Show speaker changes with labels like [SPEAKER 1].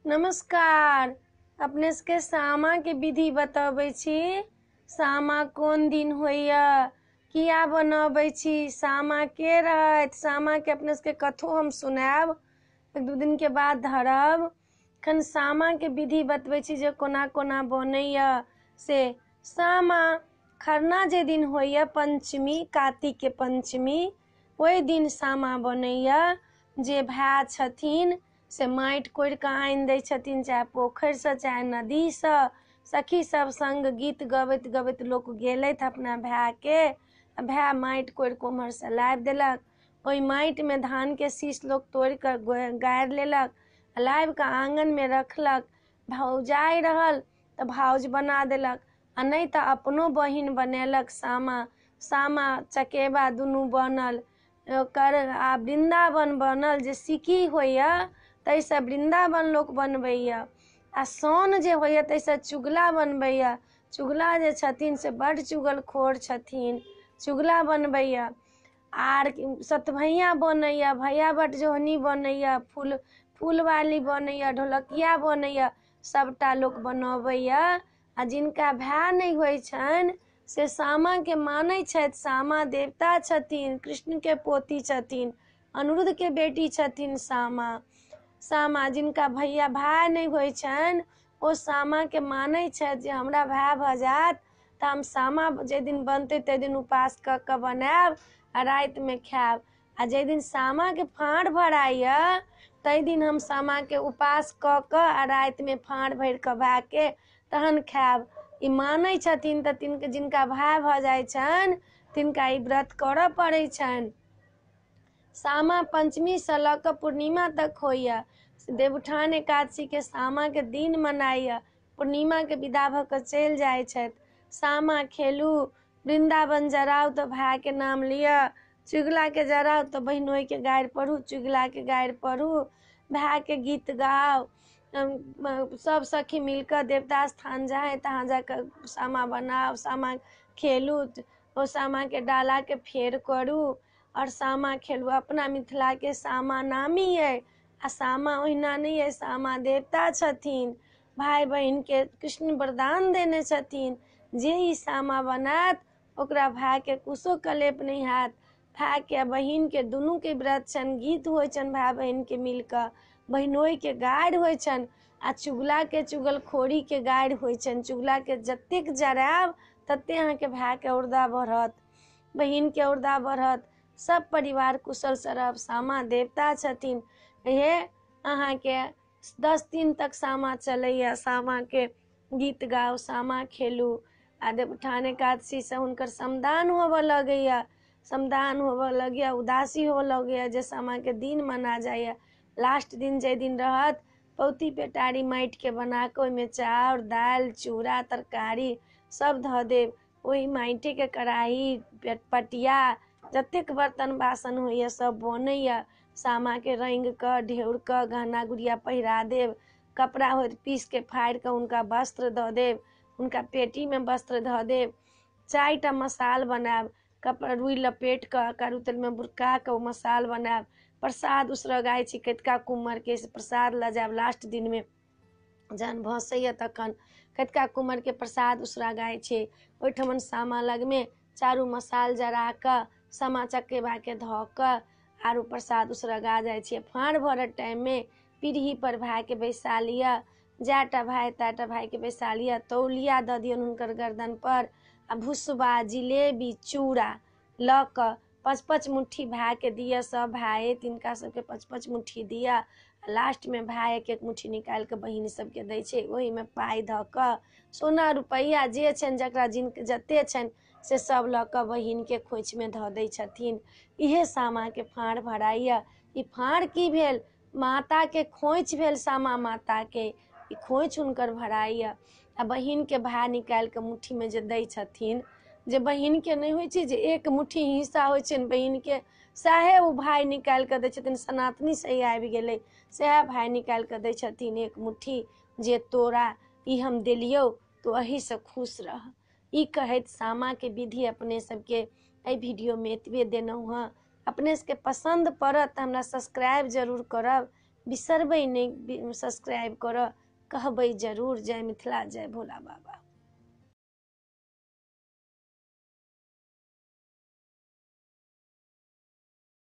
[SPEAKER 1] नमस्कार। अपने सबके सामा के विधि बतबै छी। सामा कोन दिन होइया, किया बनबै छी, सामा के रहत, सामा के अपने सबके कथो हम सुनाब, एक दू दिन के बाद धरब। खन सामा के विधि बतबै छी जे कोना कोना बनैया से। सामा खरना जे दिन होइया, पंचमी, कार्तिक के पंचमी, ओहि दिन सामा बनैया। जे भाय छथिन से माटि कोरि कऽ आनि दै छथिन, चाहे पोखरिसँ चाहे नदीसँ। सखी सब संग गीत गबैत गबैत लोक गेलथि अपना भायके, भाय माटि कोरि कऽ ओम्हरसँ लाबि देलक। ओहि माटिमे धानके शीश लोक तोड़ि कऽ गाड़ि लेलक, लाबि कऽ आँगनमे रखलक। भौजाइ रहल तऽ भाउज बना देलक, आ नहि तऽ अपनो बहिन बनेलक सामा। सामा चकेबा दुनू बनल, ओकर आ वृन्दावन बनल। जे सिक्की होइया ताहिसँ वृन्दावन लोक बनबैया, आ साउन जे होइया ताहिसँ चुगला बनबैया। चुगला जे छथिन से बड्ड चुगलखोर छथिन, चुगला बनबैया। आर सतभैया बनैया, भैया बटजोहनी बनैया, फूलवाली बनैया, ढोलकिया बनैया, सबटा लोक बनबैया। आ जिनका भाय नहीं होइ छनि से सामा के मानै छथि। सामा देवता छथिन, कृष्ण के पोती छथिन, अनिरुद्ध के बेटी छथिन सामा। सामा जिनका भैया भाय नहीं होइ छनि ओ सामा के मानै छथि जे हमरा भाय भऽ जायत तऽ हम सामा जे दिन बनतै ताहि दिन उपास कऽ कऽ बनायब आ रातिमे खायब। आ जाहि दिन सामा के फाँड़ भराइया ताहि दिन हम सामा के उपास कऽ कऽ आ रातिमे फाँड़ भरि कऽ भाय के तहन खायब। ई मानै छथिन तऽ जिनका भाय भऽ जाइ छनि तिनका ई व्रत करऽ पड़ै छनि। सामा पंचमीसँ लऽ कऽ पूर्णिमा तक होइया। देवउठान एकादशी के सामा के दिन मनाइया, पूर्णिमा के विदा भऽ कऽ चलि जाइ छथि। सामा खेलू, वृन्दावन जराउ तऽ भाय के नाम लिअ, चुगला के जराउ तऽ बहिनोई के गारि पढ़ू, चुगला के गारि पढ़ू, भाय के गीत गाउ। सब सखी मिलकर देवता स्थान जाए तहाँ जाकर सामा बनाओ, सामा खेलू, ओ सामा के डाला के फेर करू और सामा खेलू। अपना मिथिला के सामा नामी अइ, आ सामा ओहिना नहीं अइ। सामा देवता छथिन, भाई बहिन के कृष्ण वरदान देने छथिन। जे ई सामा बनात ओकरा भाय के कुशो कलेप नहीं हैत। भाय के बहिन के दुनू के व्रत छनि, गीत होइ छनि भाय बहिन के मिलकऽ, बहिनोई के गारि होइ छनि, आ चुगला के चुगलखोरी के गारि होइ छनि। चुगला के जतेक जरायब तते अहाँके भाय के औरदा बढ़त, बहिन के औरदा बढ़त, सब परिवार कुशल से रहब। सामा देवता छथिन। ये अहाँके 10 दिन तक सामा चलैया। सामा के गीत गाओ, सामा खेलू। आ देवउठान एकादशी से हुनकर समदान होबऽ लगैया, समदान होबऽ लगैया, उदासी होबऽ लगैया, जे सामा के दिन मना जाइया। लास्ट दिन जे दिन रहत, पौती पेटारी माटि के बना कऽ ओहिमे चाउर दालि चूड़ा तरकारी सब धऽ देब। ओहि माटि के कढ़ाई पटिया जतेक बर्तन बासन होइया सब बनैया। सामा के रंगि कऽ ढेउर कऽ गहना गुड़िया पहिरा देब। कपड़ा होइत पीस के फाड़ि कऽ हुनका वस्त्र दऽ देब, हुनका पेटी में वस्त्र धऽ देब। 4टा मसाल बनायब, कपड़ा रुई लपेट कऽ करू तेल में बुरका कऽ ओ मसाल बनायब। प्रसाद उसरगाइ छी कतिका कुम्हर के, से प्रसाद लऽ जायब। लास्ट दिन में जहन भसैया तखन कतिका कुम्हर के प्रसाद उसरगाइ छै। ओहिठमन सामा लग में चारू मसाल जरा कऽ सामा चकेबा के धऽ कऽ आरू प्रसाद उसरगा जाइ छै। फाँड़ भरऽ टाइम में पीढ़ी पर भाय के बैसा लिअ, जएटा भाय तएटा भाय के बैसा लिअ। तौलिया दऽ दियौन हुनकर गर्दन पर, आ भुसबा जिलेबी चूड़ा लऽ कऽ 5-5 मुट्ठी भाय के दिअ। सब भाय तिनका सबके 5-5 मुट्ठी दिअ। लास्ट में भाय 1-1 मुट्ठी निकालि कऽ बहिन सबके दै छै। ओहि में पाइ धऽ कऽ सोना रुपैया जे छनि जकरा जते छनि से सब लऽ कऽ बहिन के खोइछ में धऽ दै छथिन। इहे सामा के फाँड़ भराइया। ई फाँड़ की भेल? माता के खोइछ भेल, सामा माता के ई खोइछ हुनकर भराइया। आ बहिन के भाय निकालि कऽ मुट्ठी में जे दै छथिन, जे बहिन के नहीं होइ छै जे 1 मुट्ठी हिस्सा होइ छै बहिन के, सएह ओ भाय निकालि कऽ दै छथिन। सनातनी से आबि गेलै, सएह भाय निकालि कऽ दै छथिन 1 मुट्ठी, जे तोरा ई हम देलियौ तो अही से खुश रह। ई कहैत सामा के विधि अपने सबके एहि वीडियो में एतबे देलहुँ हँ। अपने सबके पसंद पड़त तऽ हमरा सब्सक्राइब जरूर करब, बिसरबै नहि सब्सक्राइब करऽ, कहबै जरूर। जय मिथिला, जय भोला बाबा।